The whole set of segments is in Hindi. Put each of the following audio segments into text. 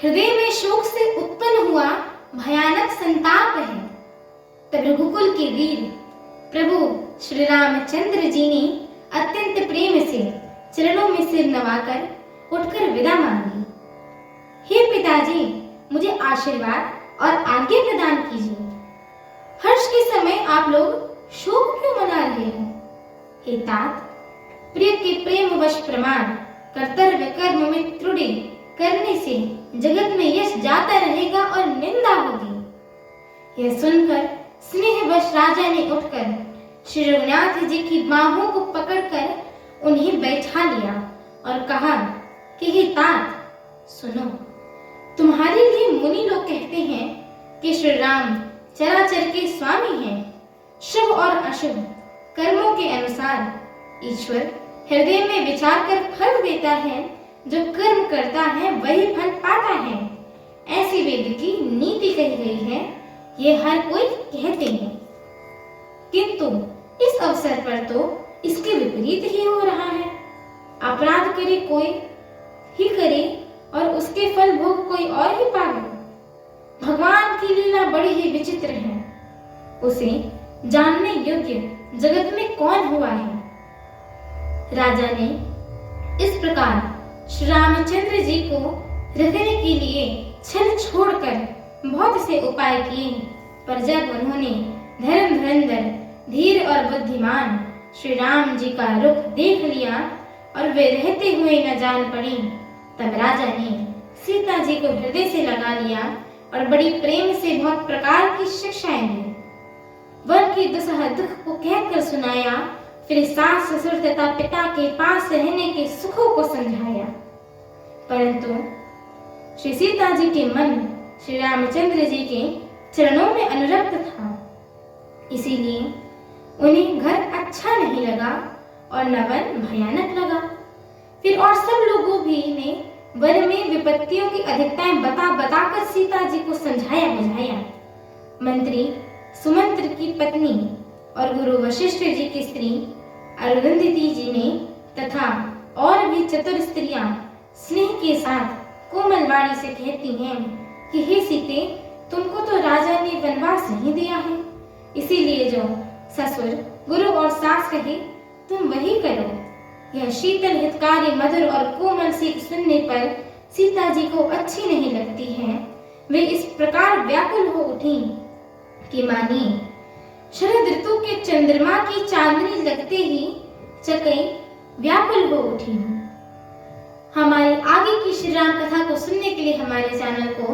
हृदय में शोक से उत्पन्न हुआ भयानक संताप है। तब रघुकुल के वीर प्रभु श्री रामचंद्र जी ने अत्यंत प्रेम से चरणों में सिर नवाकर उठकर विदा मांगी। हे पिताजी, मुझे आशीर्वाद और आज्ञा प्रदान कीजिए। हर्ष के समय आप लोग शोक क्यों मना रहे हैं? हे तात, प्रिय के प्रेम वश प्रमाण कर्तव्य कर्म में त्रुटि करने से जगत में यश जाता रहेगा और निंदा होगी। यह सुनकर स्नेहवश राजा ने उठकर श्री रघुनाथ जी की बाहों को पकड़कर उन्हें बैठा लिया और कहा कि हे तात, सुनो, तुम्हारे लिए मुनि लोग कहते हैं कि श्री राम चराचर के स्वामी हैं। शुभ और अशुभ कर्मों के अनुसार ईश्वर हृदय में विचार कर फल देता है। जो कर्म करता है वही फल पाता है, ऐसी वेद की नीति कही गई है। ये हर कोई कहते हैं, किंतु इस अवसर पर तो इसके विपरीत ही हो रहा है। अपराध करे कोई ही करे और उसके फल भोग कोई और ही पावे। भगवान की लीला बड़ी ही विचित्र है। उसे जानने योग्य जगत में कौन हुआ है? राजा ने इस प्रकार श्री रामचंद्र जी को रखने के लिए छल छोड़कर बहुत से उपाय किए, पर जब उन्होंने धर्म धुरंधर, धीर और बुद्धिमान श्री राम जी का रुख देख लिया और वे रहते हुए न जान पड़ी, तब राजा ने सीता जी को हृदय से लगा लिया और बड़ी प्रेम से बहुत प्रकार की शिक्षाएं दी। वन की दुसह दुख को कहकर सुनाया, फिर सास ससुर तथा पिता के पास रहने के सुखों को समझाया। परंतु श्री सीता जी के मन श्री रामचंद्र जी के चरणों में अनुरक्त था, इसीलिए उन्हें घर अच्छा नहीं लगा और न वन भयानक लगा। फिर और सब लोगों भी ने वन में विपत्तियों की अधिकताएं बता बताकर सीता जी को समझाया बुझाया। मंत्री सुमंत्र की पत्नी और गुरु वशिष्ठ जी की स्त्री अरुंधति जी ने तथा और भी चतुर स्त्रियां स्नेह के साथ कोमल वाणी से कहती हैं कि हे सीते, तुमको तो राजा ने वनवास नहीं दिया है, इसीलिए जो ससुर गुरु और सास कहे तुम वही करो। यह शीतल हितकारी मधुर और कोमल सीख सुनने पर सीता जी को अच्छी नहीं लगती है। वे इस प्रकार व्याकुल हो उठी कि मानी शरद ऋतु के चंद्रमा की चांदनी लगते ही चकई व्याकुल हो उठी हूँ। हमारी आगे की श्री राम कथा को सुनने के लिए हमारे चैनल को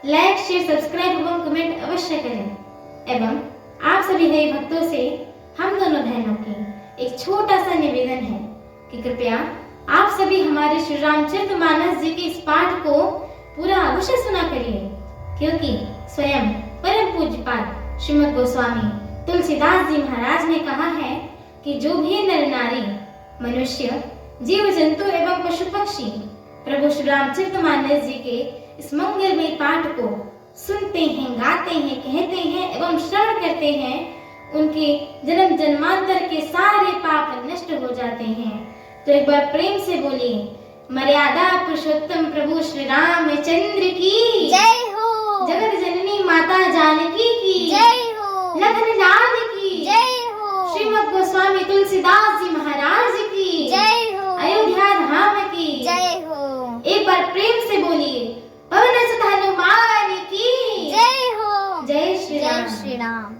लाइक, शेयर, सब्सक्राइब एवं कमेंट अवश्य करें। एवं आप सभी हरि भक्तों से हम दोनों बहनों के एक छोटा सा निवेदन है कि कृपया आप सभी हमारे श्री रामचरितमानस जी के इस पाठ को पूरा अवश्य सुना करिए, क्योंकि स्वयं परम पूज्यपाद श्रीमद् गोस्वामी तुलसीदास जी महाराज ने कहा है कि जो भी नर नारी, मनुष्य, जीव जंतु एवं पशु पक्षी प्रभु श्री रामचरितमानस जी के इस मंगलमय पाठ को सुनते हैं, गाते हैं, कहते हैं एवं श्रवण करते हैं, उनके जन्म जन्मांतर के सारे पाप नष्ट हो जाते हैं। तो एक बार प्रेम से बोलिए, मर्यादा पुरुषोत्तम प्रभु श्री रामचंद्र की जय हो। जगत जननी माता जानकी की जय हो। लखन लाल की जय हो। श्रीमद् गोस्वामी तुलसीदास जी महाराज की जय हो। अयोध्या धाम की जय हो। एक बार प्रेम से बोलिए, पवन सुत हनुमान की जय हो। जय श्री जय राम। श्री राम।